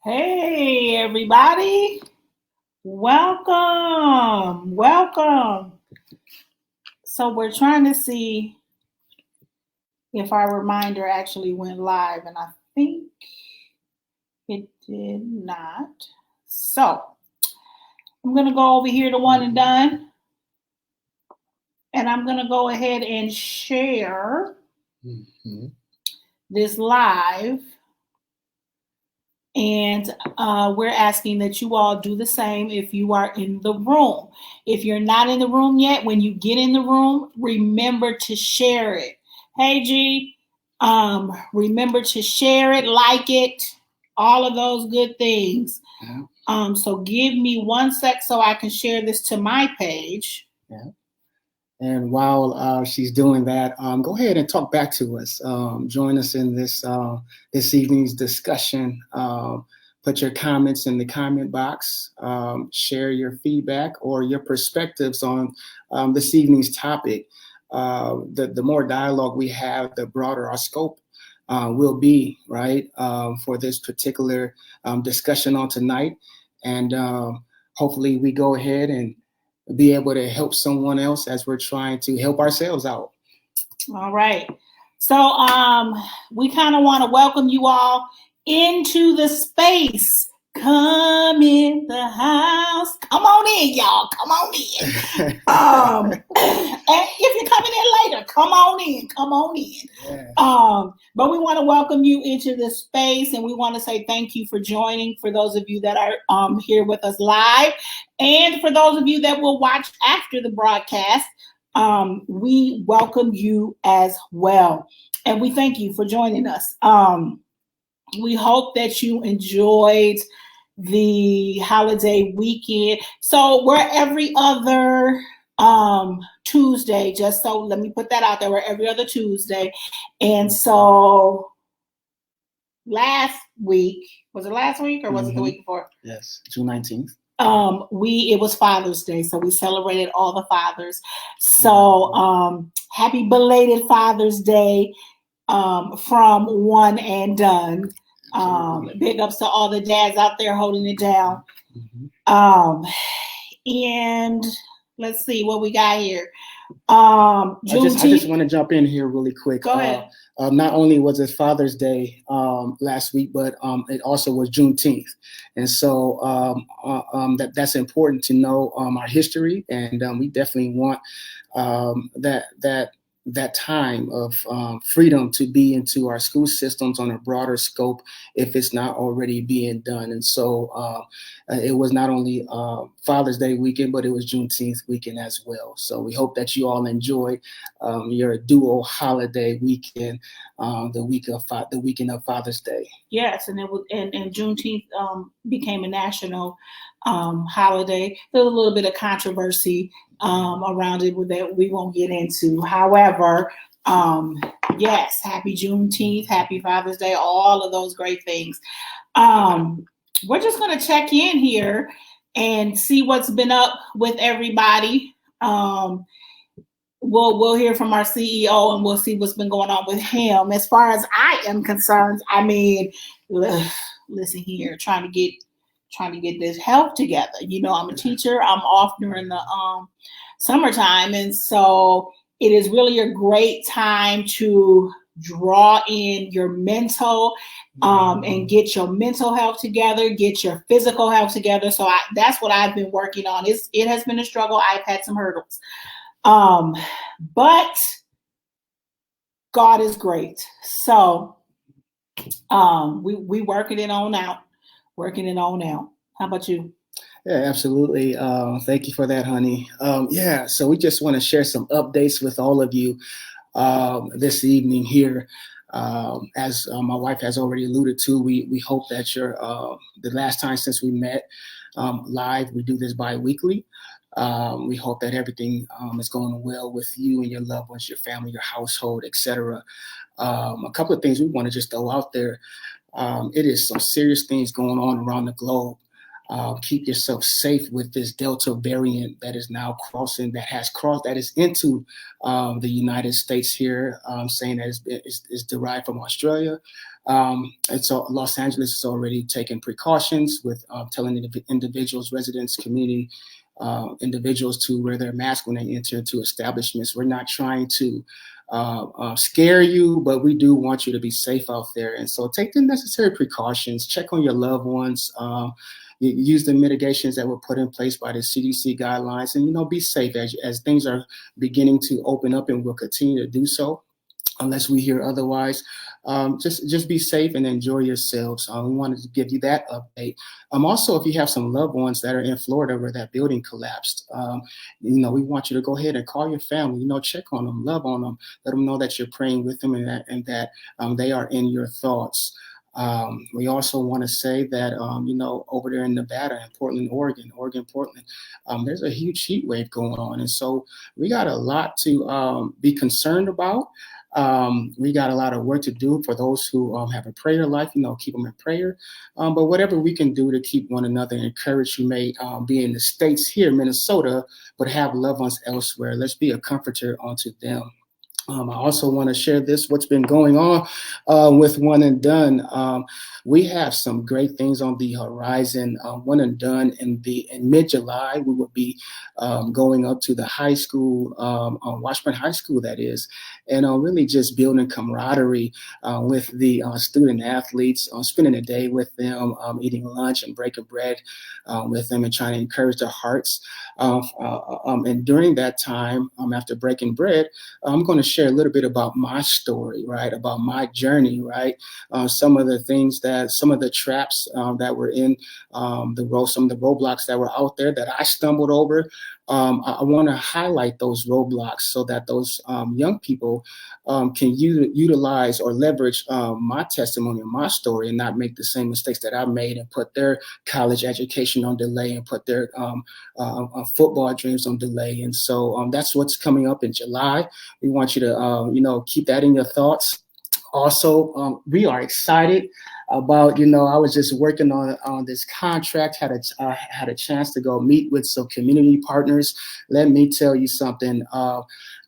Hey, everybody. Welcome. Welcome. So, we're trying to see if our reminder actually went live, and I think it did not. So, I'm going to go over here to one and done, and I'm going to go ahead and share this live. And we're asking that you all do the same if you are in the room. If you're not in the room yet, when you get in the room, remember to share it. Hey, G, remember to share it, like it, all of those good things. Yeah. So give me 1 sec so I can share this to my page. Yeah. And while she's doing that, go ahead and talk back to us. Join us in this evening's discussion. Put your comments in the comment box. Share your feedback or your perspectives on this evening's topic. The more dialogue we have, the broader our scope will be, right, for this particular discussion on tonight. And hopefully we go ahead and be able to help someone else as we're trying to help ourselves out. All right. So we kind of want to welcome you all into the space. Come in the house. Come on in, y'all. Come on in. And if you're coming in later, come on in. Come on in. Yeah. But we want to welcome you into this space, and we want to say thank you for joining. For those of you that are here with us live, and for those of you that will watch after the broadcast, we welcome you as well, and we thank you for joining us. We hope that you enjoyed the holiday weekend. So we're every other Tuesday, just so let me put that out there. We're every other Tuesday. And so last week, was it last week or was it the week before? Yes, June 19th. It was Father's Day, so we celebrated all the fathers. So happy belated Father's Day from One and Done. Big ups to all the dads out there holding it down. And let's see what we got here. I just want to jump in here really quick. Go ahead. Not only was it Father's Day last week, but it also was Juneteenth. And so that's important to know our history, and we definitely want that time of freedom to be into our school systems on a broader scope if it's not already being done. And so it was not only Father's Day weekend, but it was Juneteenth weekend as well. So we hope that you all enjoy your dual holiday weekend, the weekend of Father's Day. Yes, and it was, and Juneteenth became a national holiday. There's a little bit of controversy around it that we won't get into. However, yes, happy Juneteenth, happy Father's Day, all of those great things. We're just going to check in here and see what's been up with everybody. We'll hear from our CEO and we'll see what's been going on with him. As far as I am concerned, I mean, listen here, trying to get this health together. You know, I'm a teacher. I'm off during the summertime, and so it is really a great time to draw in your mental and get your mental health together, get your physical health together. So that's what I've been working on. It has been a struggle. I've had some hurdles, but God is great. So we working it on out. How about you? Yeah, absolutely. Thank you for that, honey. So we just want to share some updates with all of you this evening here. As my wife has already alluded to, we hope that the last time since we met live, we do this bi-weekly. We hope that everything is going well with you and your loved ones, your family, your household, etc. A couple of things we want to just throw out there. It is some serious things going on around the globe. Keep yourself safe with this Delta variant that is now that is into the United States here, saying that it's derived from Australia. And so Los Angeles is already taking precautions with telling individuals, residents, community individuals to wear their mask when they enter into establishments. We're not trying to scare you, but we do want you to be safe out there. And so take the necessary precautions, check on your loved ones, use the mitigations that were put in place by the CDC guidelines, and, be safe as things are beginning to open up and will continue to do so. Unless we hear otherwise, just be safe and enjoy yourselves. We wanted to give you that update. Also, if you have some loved ones that are in Florida where that building collapsed, we want you to go ahead and call your family. Check on them, love on them, let them know that you're praying with them and that they are in your thoughts. We also want to say that, over there in Nevada and Portland, Portland, there's a huge heat wave going on. And so we got a lot to be concerned about. We got a lot of work to do for those who have a prayer life, keep them in prayer. But whatever we can do to keep one another encouraged, you may be in the States here, Minnesota, but have loved ones elsewhere. Let's be a comforter unto them. I also want to share what's been going on with One and Done. We have some great things on the horizon. One and Done in mid-July, we will be going up to the high school, Washburn High School, that is, and really just building camaraderie with the student athletes, spending a day with them, eating lunch and breaking bread with them and trying to encourage their hearts. And during that time, after breaking bread, I'm going to share a little bit about my story, right? About my journey, right? Some of the traps that were in some of the roadblocks that were out there that I stumbled over. I want to highlight those roadblocks so that those young people can utilize or leverage my testimony and my story and not make the same mistakes that I made and put their college education on delay and put their football dreams on delay. And so that's what's coming up in July. We want you to, keep that in your thoughts. Also, we are excited about, I was just working on this contract, had a chance to go meet with some community partners. Let me tell you something,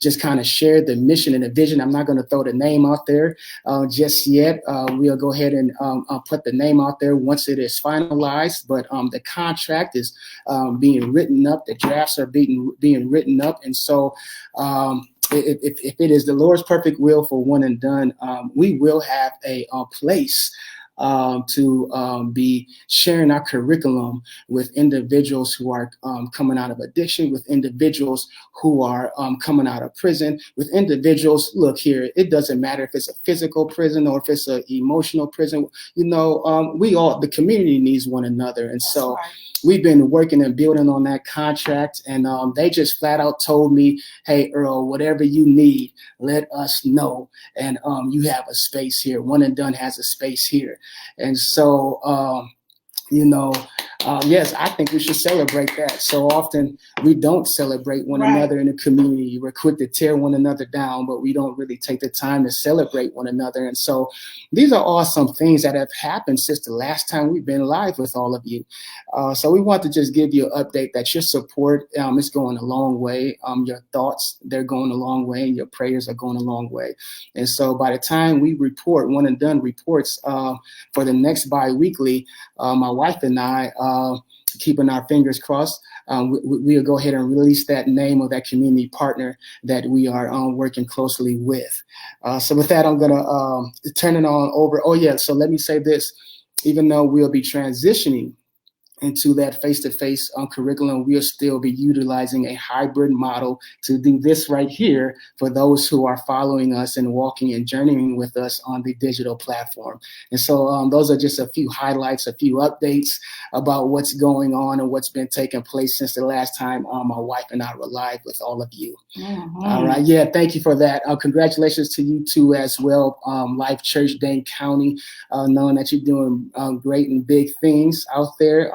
just kind of share the mission and the vision. I'm not going to throw the name out there just yet. We'll go ahead and put the name out there once it is finalized, but the contract is being written up. The drafts are being written up. And so if it is the Lord's perfect will for One and Done, we will have a place to be sharing our curriculum with individuals who are coming out of addiction, with individuals who are coming out of prison, with individuals, look here, it doesn't matter if it's a physical prison or if it's an emotional prison, the community needs one another. And so we've been working and building on that contract, and they just flat out told me, hey, Earl, whatever you need, let us know. And you have a space here. One and Done has a space here. And so, yes, I think we should celebrate that. So often we don't celebrate one another in the community. We're quick to tear one another down, but we don't really take the time to celebrate one another. And so these are all some things that have happened since the last time we've been live with all of you. So we want to just give you an update that your support is going a long way. Your thoughts, they're going a long way, and your prayers are going a long way. And so by the time we report, One and Done reports for the next bi-weekly, my wife and I, keeping our fingers crossed, we'll go ahead and release that name of that community partner that we are working closely with. So with that, I'm going to turn it on over. Oh, yeah. So let me say this. Even though we'll be transitioning into that face-to-face curriculum, we'll still be utilizing a hybrid model to do this right here for those who are following us and walking and journeying with us on the digital platform. And so those are just a few highlights, a few updates about what's going on and what's been taking place since the last time my wife and I were live with all of you. Mm-hmm. All right. Yeah, thank you for that. Congratulations to you too as well, Life Church Dane County, knowing that you're doing great and big things out there.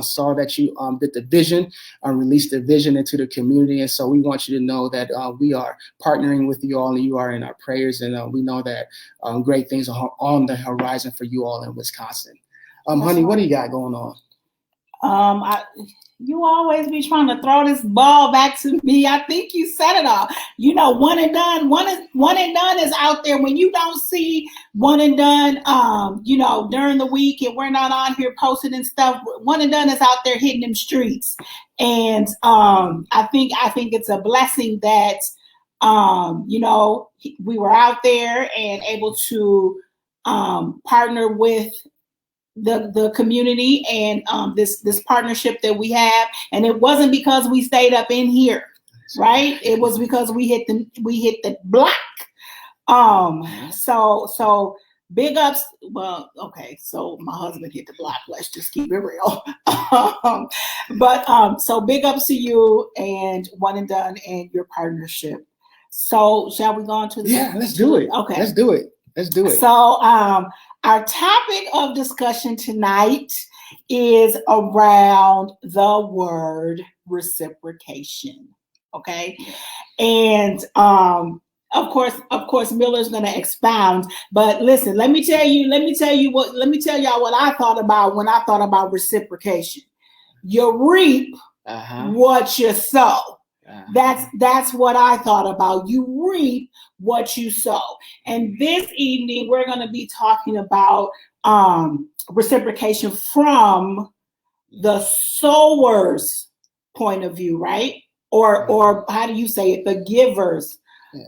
Saw that you did the vision, released the vision into the community. And so we want you to know that we are partnering with you all, and you are in our prayers. And we know that great things are on the horizon for you all in Wisconsin. Honey, what do you got going on? You always be trying to throw this ball back to me. I think you said it all. You know, one and done. One and done is out there. When you don't see one and done, you know, during the week, and we're not on here posting and stuff. One and done is out there hitting them streets, and I think it's a blessing that you know, we were out there and able to partner with the community and this partnership that we have. And it wasn't because we stayed up in here, right? It was because we hit the block. So big ups. Well, okay, so my husband hit the block. Let's just keep it real. But so big ups to you and One and Done and your partnership. So shall we go on to the let's do it. Okay. Let's do it. So our topic of discussion tonight is around the word reciprocation. Okay. And of course Miller's going to expound, but listen, let me tell y'all what I thought about when I thought about reciprocation. You reap what you sow. That's what I thought about. You reap what you sow. And this evening we're going to be talking about reciprocation from the sower's point of view, right? Or how do you say it? The giver's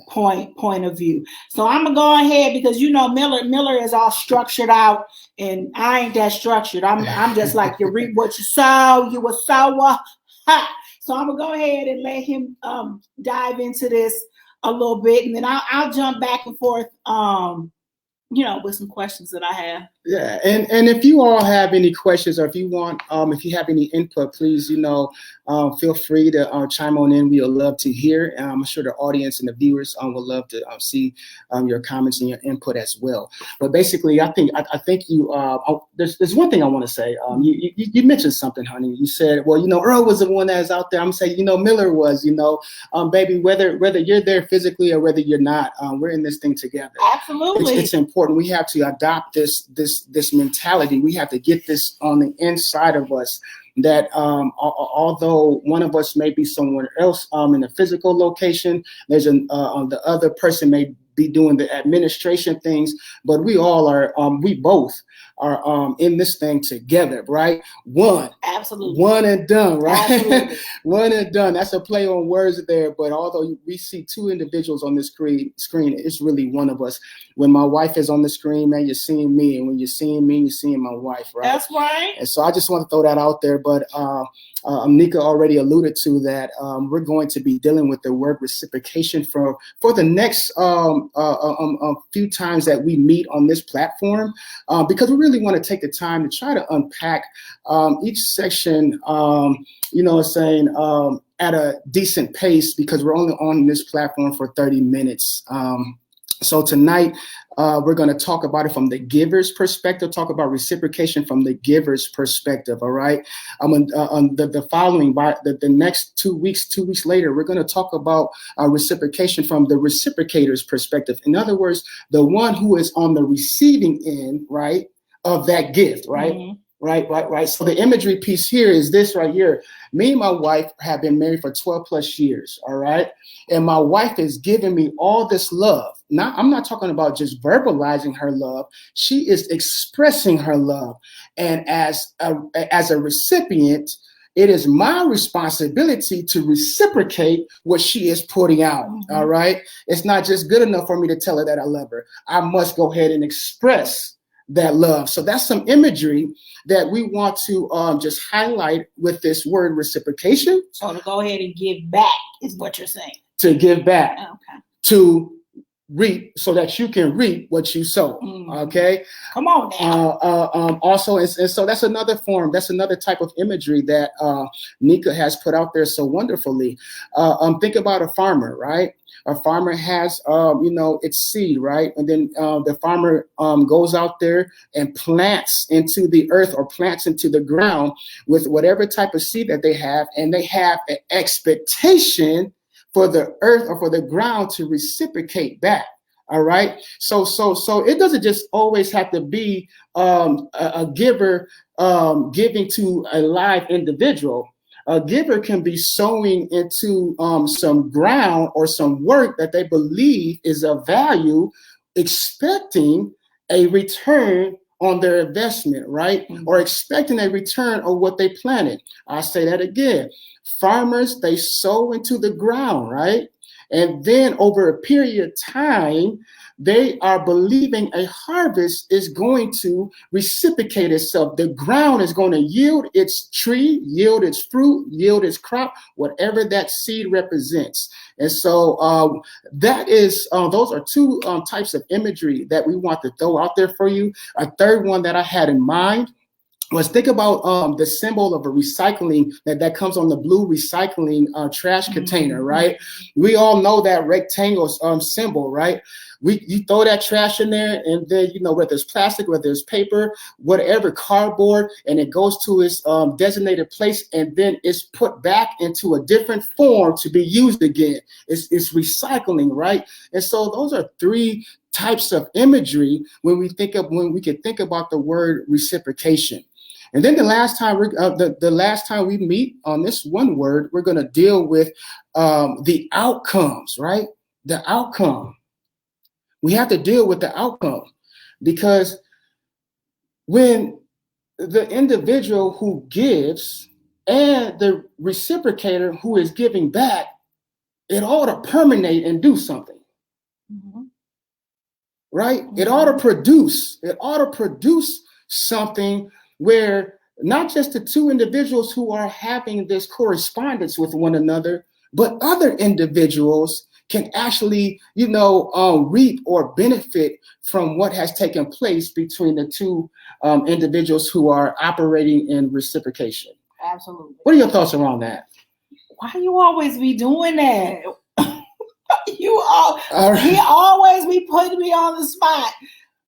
point of view. So I'm gonna go ahead because you know Miller is all structured out, and I ain't that structured. I'm just like you reap what you sow. You a sower. Ha! So I'm gonna go ahead and let him dive into this a little bit, and then I'll jump back and forth, you know, with some questions that I have. Yeah, and if you all have any questions, or if you want, if you have any input, please, you know, feel free to chime on in. We would love to hear. I'm sure the audience and the viewers would love to see your comments and your input as well. But basically, I think you. There's one thing I want to say. You mentioned something, honey. You said, well, you know, Earl was the one that was out there. I'm gonna say, you know, Miller was, you know, baby, whether you're there physically or whether you're not, we're in this thing together. Absolutely, it's important. We have to adopt this mentality. We have to get this on the inside of us, that although one of us may be somewhere else in a physical location, there's the other person may be doing the administration things, but we all are, we both are in this thing together, right? Absolutely. One and done, right? Absolutely. One and done. That's a play on words there, but although we see two individuals on the screen, it's really one of us. When my wife is on the screen, man, you're seeing me, and when you're seeing me, you're seeing my wife, right? That's right. And so I just want to throw that out there, but Nika already alluded to that. We're going to be dealing with the word reciprocation for the next few times that we meet on this platform, because we really want to take the time to try to unpack each section, you know, saying at a decent pace, because we're only on this platform for 30 minutes. So tonight, we're going to talk about it from the giver's perspective, talk about reciprocation from the giver's perspective, all right? On the following, by the next 2 weeks, 2 weeks later, we're going to talk about reciprocation from the reciprocator's perspective. In other words, the one who is on the receiving end, right, of that gift, right? Mm-hmm. Right. So the imagery piece here is this right here. Me and my wife have been married for 12 plus years. All right. And my wife is giving me all this love. Now, I'm not talking about just verbalizing her love. She is expressing her love. And as a recipient, it is my responsibility to reciprocate what she is putting out. Mm-hmm. All right. It's not just good enough for me to tell her that I love her. I must go ahead and express that love. So that's some imagery that we want to just highlight with this word reciprocation. So to go ahead and give back is what you're saying. To give back. Okay. To reap, so that you can reap what you sow. Okay. Come on now. Also, and so that's another form. That's another type of imagery that Nika has put out there so wonderfully. Think about a farmer, right? A farmer has, its seed, right? And then the farmer goes out there and plants into the earth or plants into the ground with whatever type of seed that they have. And they have an expectation for the earth or for the ground to reciprocate back. All right. So it doesn't just always have to be a giver giving to a live individual. A giver can be sowing into some ground or some work that they believe is of value, expecting a return on their investment, right? Mm-hmm. Or expecting a return on what they planted. I'll say that again. Farmers, they sow into the ground, right? And then over a period of time, they are believing a harvest is going to reciprocate itself. The ground is going to yield its tree, yield its fruit, yield its crop, whatever that seed represents. And so that is, those are two types of imagery that we want to throw out there for you. A third one that I had in mind was, think about the symbol of a recycling that comes on the blue recycling trash container, right? We all know that rectangle symbol, right? You throw that trash in there, and then, whether it's plastic, whether it's paper, whatever, cardboard, and it goes to its designated place, and then it's put back into a different form to be used again. It's recycling, right? And so those are three types of imagery when we can think about the word reciprocation. And then the last time we meet on this one word, we're going to deal with the outcomes, right? The outcome. We have to deal with the outcome, because when the individual who gives and the reciprocator who is giving back, it ought to permeate and do something. Mm-hmm. Right? Mm-hmm. It ought to produce something where not just the two individuals who are having this correspondence with one another, but other individuals can actually, reap or benefit from what has taken place between the two individuals who are operating in reciprocation. Absolutely. What are your thoughts around that? Why you always be doing that? He always be putting me on the spot.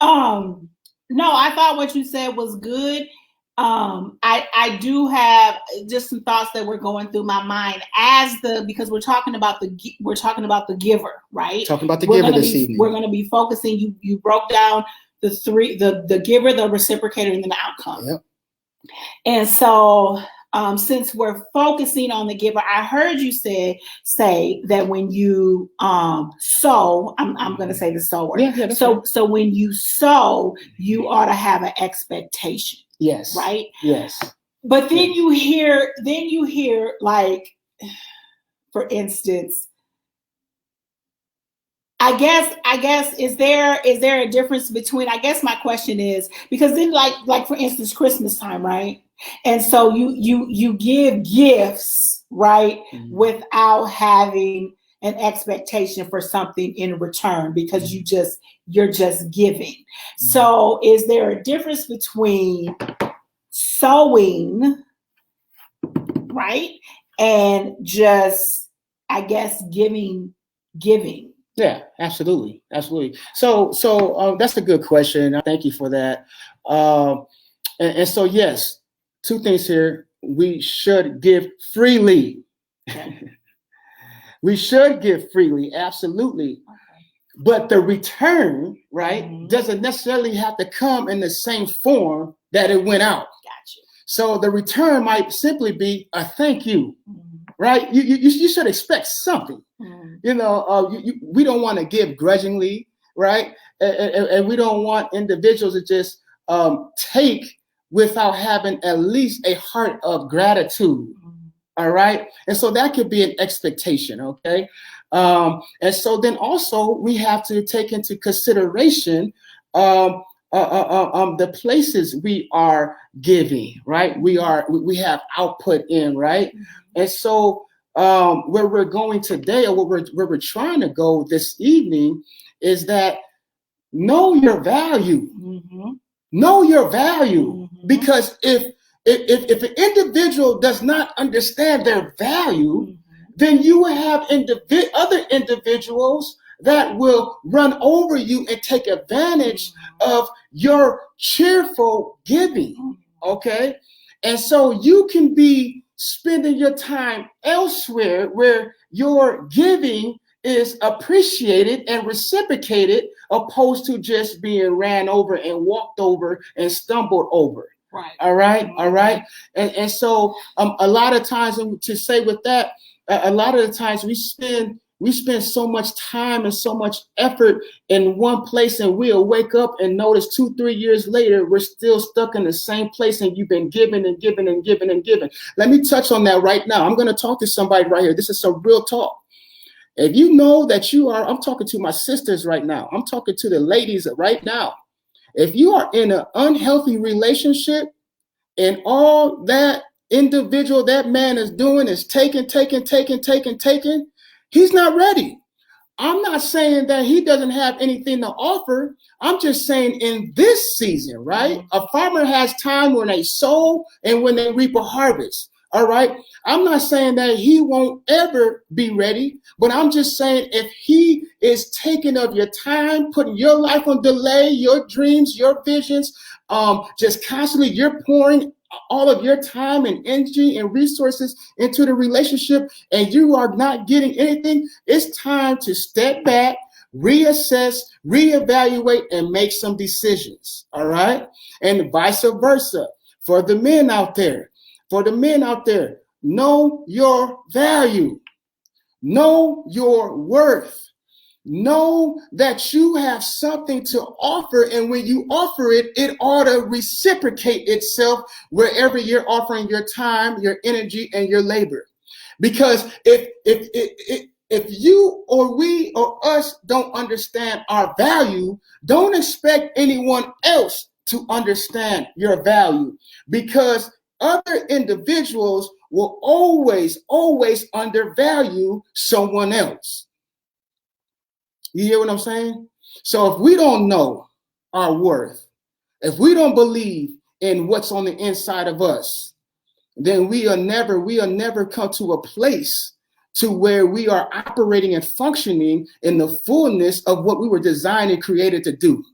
No, I thought what you said was good. I do have just some thoughts that were going through my mind because we're talking about the giver, right? Talking about the giver this evening. We're going to be focusing. You broke down the three: the giver, the reciprocator, and then the outcome. Yep. And so, since we're focusing on the giver, I heard you say that when you sow, I'm going to say the sower. Yeah, so when you sow, you ought to have an expectation. Yes. Right? Yes. But then you hear like, for instance, I guess is there a difference between, I guess my question is, because then like for instance, Christmas time, right? And so you give gifts, right? Mm-hmm. Without having an expectation for something in return, because you're just giving. Mm-hmm. So is there a difference between sowing, right, and just, I guess, giving? Yeah, absolutely. So that's a good question. Thank you for that. And so, yes, two things here. We should give freely. Okay. We should give freely, absolutely. Okay. But the return, right, mm-hmm. doesn't necessarily have to come in the same form that it went out. Gotcha. So the return might simply be a thank you, mm-hmm. right? You should expect something. Mm-hmm. We don't want to give grudgingly, right? And we don't want individuals to just take without having at least a heart of gratitude. Mm-hmm. All right. And so that could be an expectation. Okay. And so then also we have to take into consideration the places we are giving, right? We have output in, right? Mm-hmm. And so where we're going today, or where we're trying to go this evening, is that know your value. Mm-hmm. Know your value. Mm-hmm. Because if an individual does not understand their value, mm-hmm. then you will have other individuals that will run over you and take advantage mm-hmm. of your cheerful giving. Mm-hmm. Okay? And so you can be spending your time elsewhere where your giving is appreciated and reciprocated, opposed to just being ran over and walked over and stumbled over. Right. All right. And so a lot of times, and to say with that, a lot of the times we spend so much time and so much effort in one place, and we'll wake up and notice 2-3 years later we're still stuck in the same place, and you've been giving and giving and giving and giving. Let me touch on that right now. I'm going to talk to somebody right here. This is some real talk. If you know that I'm talking to my sisters right now. I'm talking to the ladies right now. If you are in an unhealthy relationship and all that individual, that man is doing is taking, he's not ready. I'm not saying that he doesn't have anything to offer. I'm just saying in this season, right? A farmer has time when they sow and when they reap a harvest. All right. I'm not saying that he won't ever be ready, but I'm just saying if he is taking of your time, putting your life on delay, your dreams, your visions, just constantly you're pouring all of your time and energy and resources into the relationship and you are not getting anything, it's time to step back, reassess, reevaluate, and make some decisions. All right. And vice versa for the men out there. Know your value. Know your worth. Know that you have something to offer, and when you offer it, it ought to reciprocate itself wherever you're offering your time, your energy, and your labor. Because if you or we or us don't understand our value, don't expect anyone else to understand your value, because other individuals will always undervalue someone else. You hear what I'm saying? So if we don't know our worth, if we don't believe in what's on the inside of us, then we'll never come to a place to where we are operating and functioning in the fullness of what we were designed and created to do.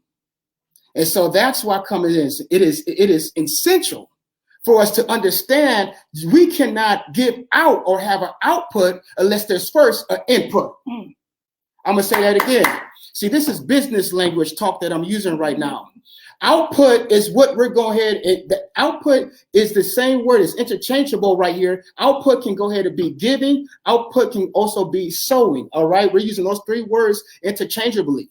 And so that's why it is essential for us to understand we cannot give out or have an output unless there's first an input. I'm going to say that again. See, this is business language talk that I'm using right now. Output is what we're going ahead. The output is the same word. It's interchangeable right here. Output can go ahead and be giving. Output can also be sowing. All right. We're using those three words interchangeably.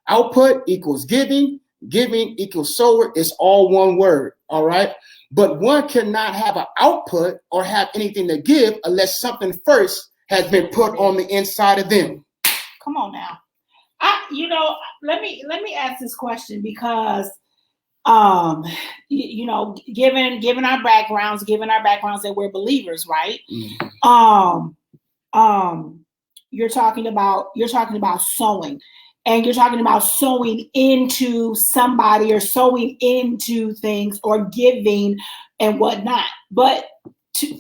Output equals giving. Giving equals sower. It's all one word. All right. But one cannot have an output or have anything to give unless something first has been put on the inside of them. Come on now. Let me ask this question because, given our backgrounds that we're believers, right? You're talking about sowing, and you're talking about sowing into somebody or sowing into things or giving and whatnot. But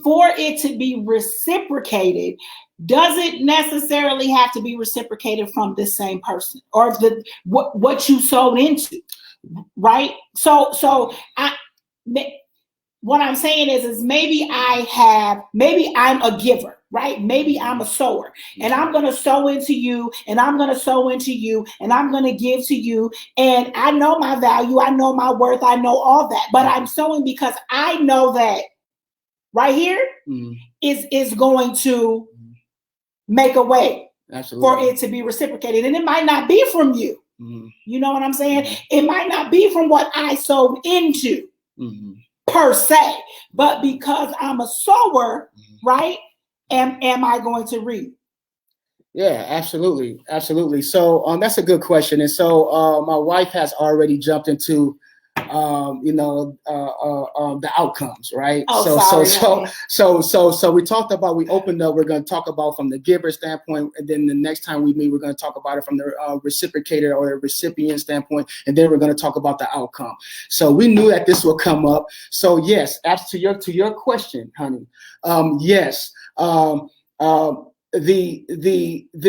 for it to be reciprocated, does it necessarily have to be reciprocated from the same person or what you sold into, right? So what I'm saying is maybe I'm a giver, right? Maybe I'm a sower, and I'm going to sow into you, and I'm going to sow into you, and I'm going to give to you. And I know my value, I know my worth, I know all that, but I'm sowing because I know that right here is going to make a way for it to be reciprocated. And it might not be from you. You know what I'm saying? It might not be from what I sowed into per se, but because I'm a sower, right? Am I going to reap? Yeah, absolutely. So that's a good question. And so my wife has already jumped into the outcomes, right? So we talked about, we opened up, we're going to talk about from the giver standpoint, and then the next time we meet, we're going to talk about it from the reciprocator or the recipient standpoint, and then we're going to talk about the outcome. So we knew that this would come up. So yes, as to your question, honey, yes, the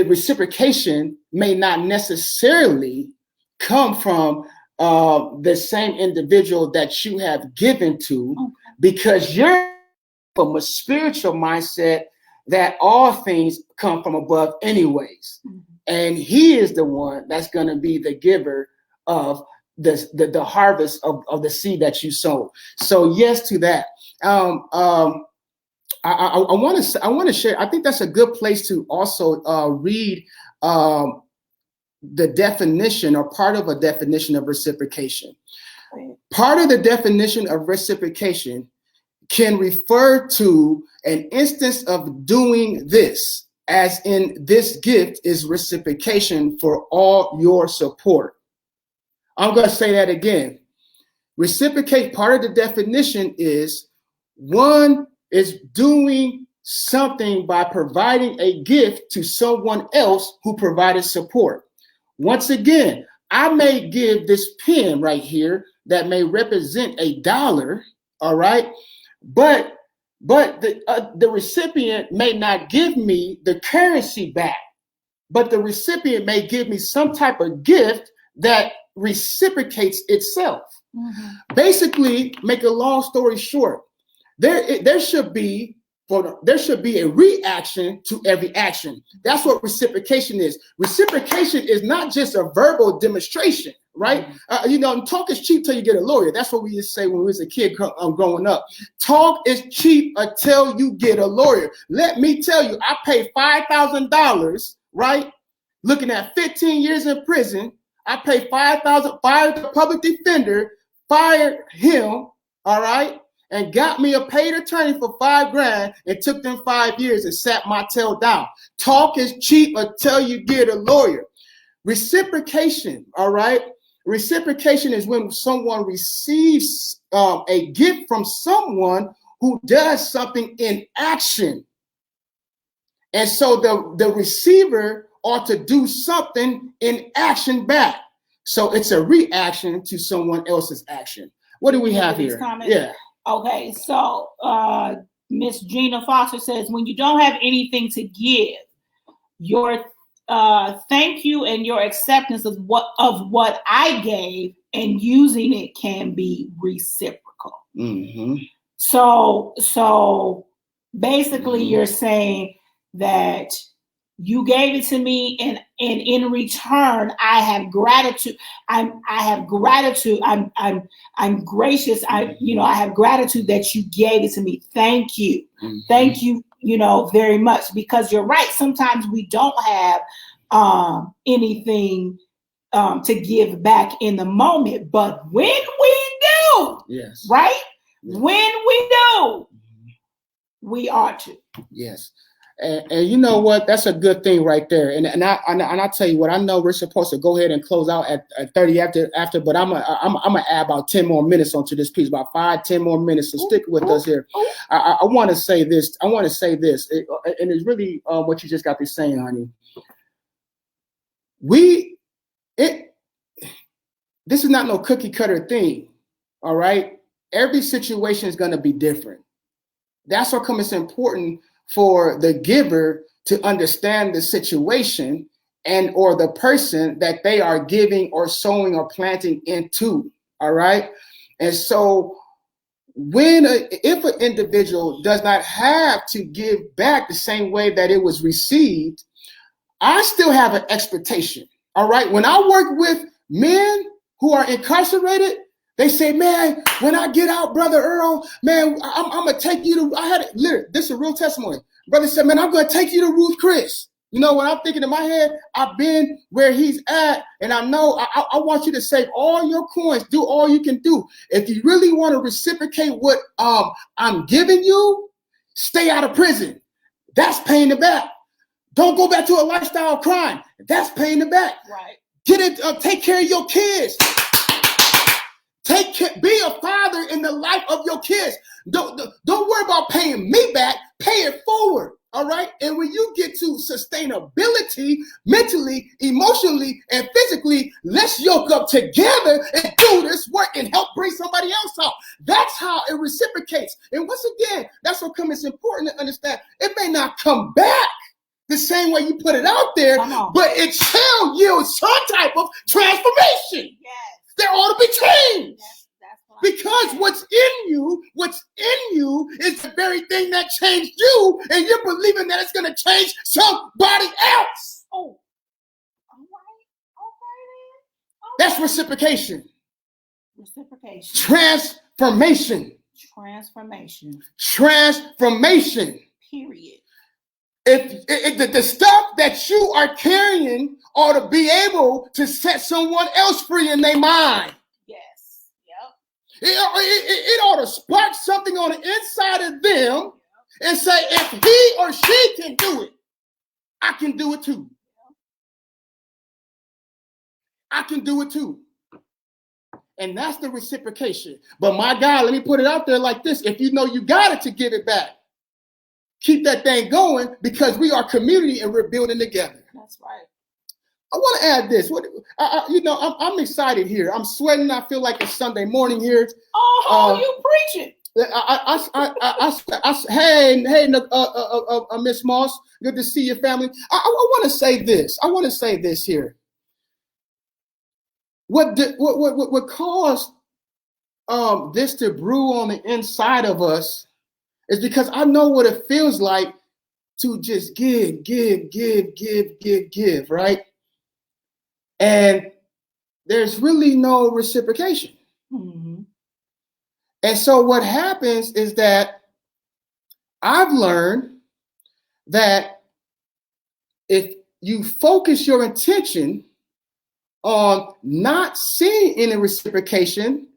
reciprocation may not necessarily come from the same individual that you have given to, because you're from a spiritual mindset that all things come from above anyways. Mm-hmm. And he is the one that's going to be the giver of the harvest of the seed that you sow. So yes to that. I want to share. I think that's a good place to also read the definition, or part of a definition of reciprocation. Part of the definition of reciprocation can refer to an instance of doing this, as in this gift is reciprocation for all your support. I'm going to say that again. Reciprocate, part of the definition is one is doing something by providing a gift to someone else who provided support. Once again, I may give this pen right here that may represent $1, all right? But the recipient may not give me the currency back, but the recipient may give me some type of gift that reciprocates itself. Mm-hmm. Basically, make a long story short, there should be a reaction to every action. That's what reciprocation is. Reciprocation is not just a verbal demonstration, right? Talk is cheap till you get a lawyer. That's what we used to say when we was a kid growing up. Talk is cheap until you get a lawyer. Let me tell you, I paid $5,000, right? Looking at 15 years in prison, I paid $5,000, fired the public defender, fired him, all right? And got me a paid attorney for $5,000 and took them 5 years and sat my tail down. Talk is cheap until you get a lawyer. Reciprocation, all right? Reciprocation is when someone receives a gift from someone who does something in action. And so the receiver ought to do something in action back. So it's a reaction to someone else's action. What do we have here? Yeah. Okay, so Miss Gina Foster says, when you don't have anything to give, your thank you and your acceptance of what I gave and using it can be reciprocal. Mm-hmm. So basically, mm-hmm. You're saying that you gave it to me, and in return, I have gratitude. I have gratitude. I'm gracious. I have gratitude that you gave it to me. Thank you. Mm-hmm. Thank you, very much, because you're right. Sometimes we don't have anything to give back in the moment, but when we do, yes, right? Yes. When we do, we ought to. Yes. And you know what? That's a good thing right there. And I tell you what, I know we're supposed to go ahead and close out at 30 after, but I'm gonna add about 10 more minutes onto this piece, about 5-10 more minutes. So stick with us here. I want to say this. And it's really what you just got to saying, honey. This is not no cookie cutter thing. All right. Every situation is gonna be different. That's how come it's important for the giver to understand the situation and or the person that they are giving or sowing or planting into. All right. And so if an individual does not have to give back the same way that it was received, I still have an expectation. All right. When I work with men who are incarcerated, they say, man, when I get out, Brother Earl, man, I'm going to take you to, this is a real testimony. Brother said, man, I'm going to take you to Ruth Chris. You know, when I'm thinking in my head, I've been where he's at, and I know I want you to save all your coins, do all you can do. If you really want to reciprocate what I'm giving you, stay out of prison. That's paying it back. Don't go back to a lifestyle of crime. That's paying it back. Right. Take care of your kids. Be a father in the life of your kids. Don't worry about paying me back. Pay it forward. All right. And when you get to sustainability, mentally, emotionally, and physically, let's yoke up together and do this work and help bring somebody else out. That's how it reciprocates. And once again, that's what it's important to understand. It may not come back the same way you put it out there, but it shall yield some type of transformation. Yes. There ought to be change. Yes, because what's in you is the very thing that changed you, and you're believing that it's going to change somebody else. Oh, all right. Okay. That's reciprocation. Reciprocation. Transformation. Period. If the stuff that you are carrying ought to be able to set someone else free in their mind. Yes. Yep. It ought to spark something on the inside of them and say, if he or she can do it, I can do it too. I can do it too. And that's the reciprocation. But my God, let me put it out there like this. If you know you got it, to give it back. Keep that thing going, because we are community and we're building together. That's right. I want to add this. I'm excited here. I'm sweating. I feel like it's Sunday morning here. Oh, you preaching. Hey, Miss Moss, good to see your family. I want to say this. Here. What caused this to brew on the inside of us is because I know what it feels like to just give, right? And there's really no reciprocation. Mm-hmm. And so what happens is that I've learned that if you focus your attention on not seeing any reciprocation,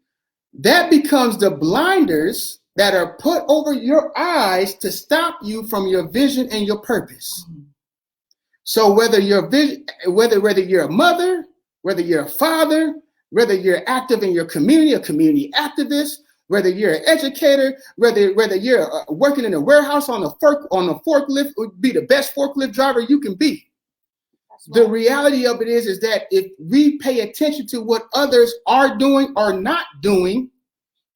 that becomes the blinders that are put over your eyes to stop you from your vision and your purpose. Mm-hmm. So whether you're a mother, whether you're a father, whether you're active in your community, a community activist, whether you're an educator, whether you're working in a warehouse on a forklift, would be the best forklift driver you can be. The reality of it is that if we pay attention to what others are doing or not doing,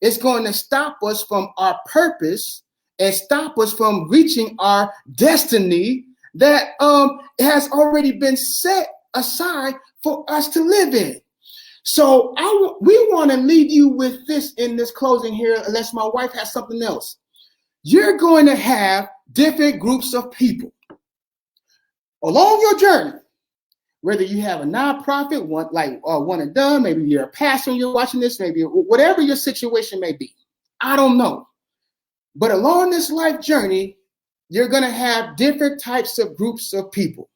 it's going to stop us from our purpose and stop us from reaching our destiny that has already been set aside for us to live in. So we want to leave you with this in this closing here, unless my wife has something else. You're going to have different groups of people along your journey. Whether you have a nonprofit, one and done, maybe you're a pastor and you're watching this, maybe whatever your situation may be. I don't know. But along this life journey, you're going to have different types of groups of people.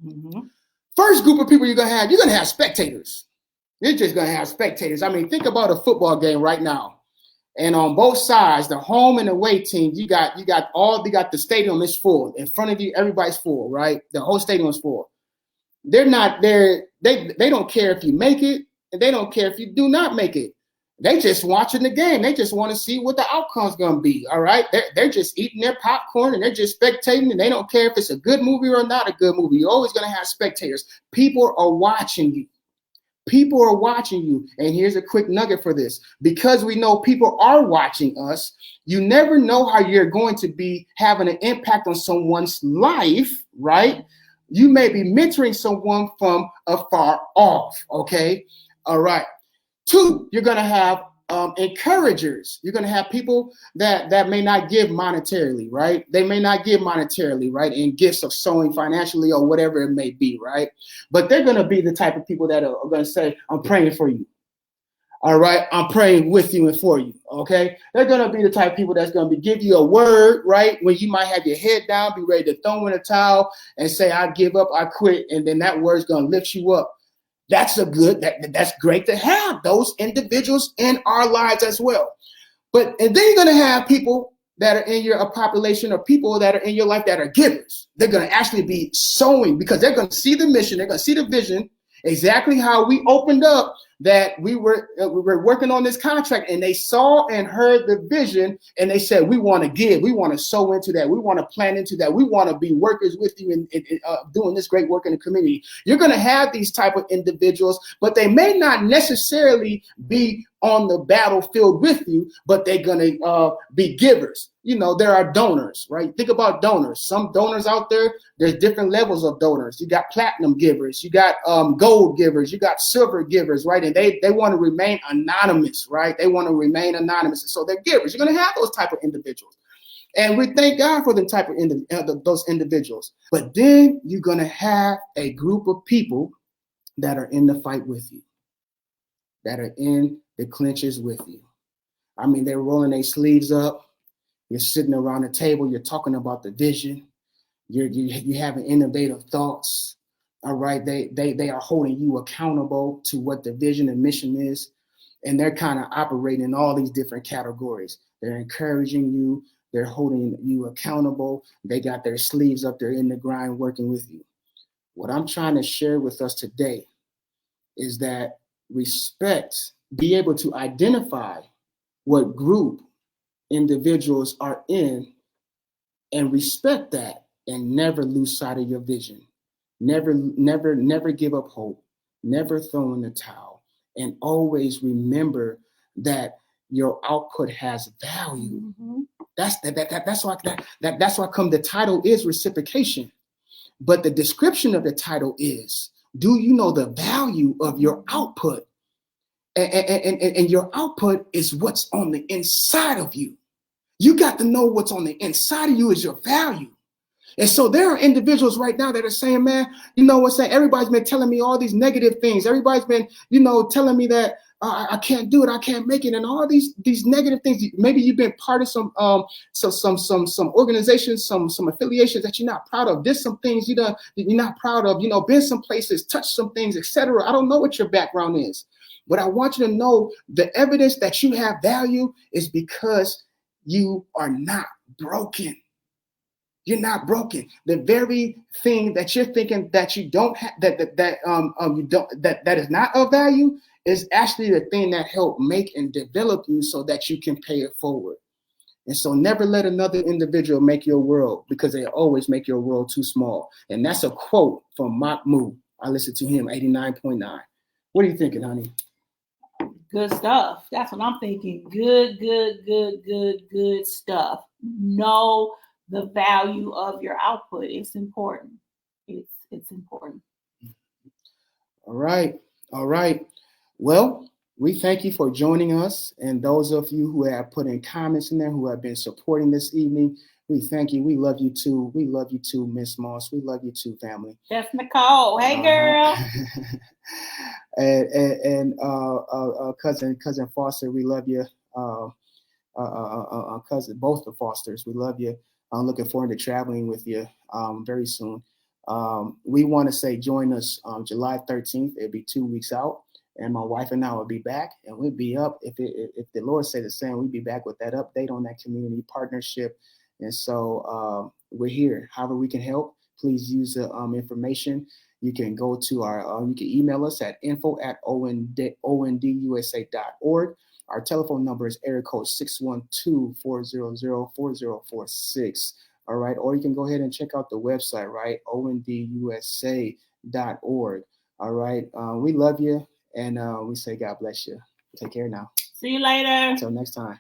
Mm-hmm. First group of people you're going to have spectators. You're just going to have spectators. I mean, think about a football game right now. And on both sides, the home and away team, you got the stadium is full. In front of you, everybody's full, right? The whole stadium is full. They're not there. They don't care if you make it, and they don't care if you do not make it. They just watching the game. They just want to see what the outcome's going to be. All right. They're just eating their popcorn and they're just spectating, and they don't care if it's a good movie or not a good movie. You're always going to have spectators. People are watching you. People are watching you. And here's a quick nugget for this. Because we know people are watching us, you never know how you're going to be having an impact on someone's life, right? You may be mentoring someone from afar off, okay? All right. 2, you're going to have encouragers. You're going to have people that may not give monetarily, right? They may not give monetarily, right? In gifts of sowing financially or whatever it may be, right? But they're going to be the type of people that are going to say, I'm praying for you. All right, I'm praying with you and for you, okay? They're going to be the type of people that's going to give you a word, right? When you might have your head down, be ready to throw in a towel and say, I give up, I quit, and then that word's going to lift you up. That's great to have those individuals in our lives as well. And then you're going to have people that are in your population or people that are in your life that are givers. They're going to actually be sowing because they're going to see the mission, they're going to see the vision, exactly how we opened up that we were working on this contract, and they saw and heard the vision, and they said, we want to give, we want to sow into that, we want to plan into that, we want to be workers with you in doing this great work in the community. You're going to have these type of individuals, but they may not necessarily be on the battlefield with you, but they're going to be givers. You know, there are donors, right? Think about donors. Some donors out there, there's different levels of donors. You got platinum givers, you got gold givers, you got silver givers, right? And they want to remain anonymous, right? They want to remain anonymous. And so they're givers. You're going to have those type of individuals. And we thank God for those individuals. But then you're going to have a group of people that are in the fight with you, that are in the clinches with you. I mean, they're rolling their sleeves up. You're sitting around the table. You're talking about the vision. You're having innovative thoughts. All right. They are holding you accountable to what the vision and mission is. And they're kind of operating in all these different categories. They're encouraging you. They're holding you accountable. They got their sleeves up. They're in the grind working with you. What I'm trying to share with us today is that respect, be able to identify what group individuals are in and respect that and never lose sight of your vision. Never give up hope. Never throw in the towel. And always remember that your output has value. Mm-hmm. That's why come the title is reciprocation. But the description of the title is, do you know the value of your output? And your output is what's on the inside of you. You got to know what's on the inside of you is your value. And so there are individuals right now that are saying, man, you know what's saying? Everybody's been telling me all these negative things. Everybody's been, telling me that I can't do it, I can't make it, and all these negative things. Maybe you've been part of some organizations, some affiliations that you're not proud of. Did some things you're not proud of. Been some places, touched some things, etc. I don't know what your background is, but I want you to know the evidence that you have value is because you are not broken. You're not broken. The very thing that you're thinking that you don't have, that is not of value, is actually the thing that helped make and develop you so that you can pay it forward. And so never let another individual make your world, because they always make your world too small. And that's a quote from Mahmoud. I listened to him, 89.9. What are you thinking, honey? Good stuff. That's what I'm thinking. Good stuff. Know the value of your output. It's important. It's important. All right. Well, we thank you for joining us. And those of you who have put in comments in there, who have been supporting this evening, we thank you. We love you too. We love you too, Miss Moss. We love you too, family. That's Nicole. Hey, girl. and cousin Foster, we love you. Cousin, both the Fosters, we love you. I'm looking forward to traveling with you very soon. We want to say join us July 13th. It'll be 2 weeks out, and my wife and I will be back, and we'll be up. If the Lord say the same, we'll be back with that update on that community partnership. And so we're here. However we can help, please use the information. You can go to you can email us at info@ondusa.org. Our telephone number is area code 612-400-4046. All right. Or you can go ahead and check out the website, right? ondusa.org. All right. We love you. And we say God bless you. Take care now. See you later. Until next time.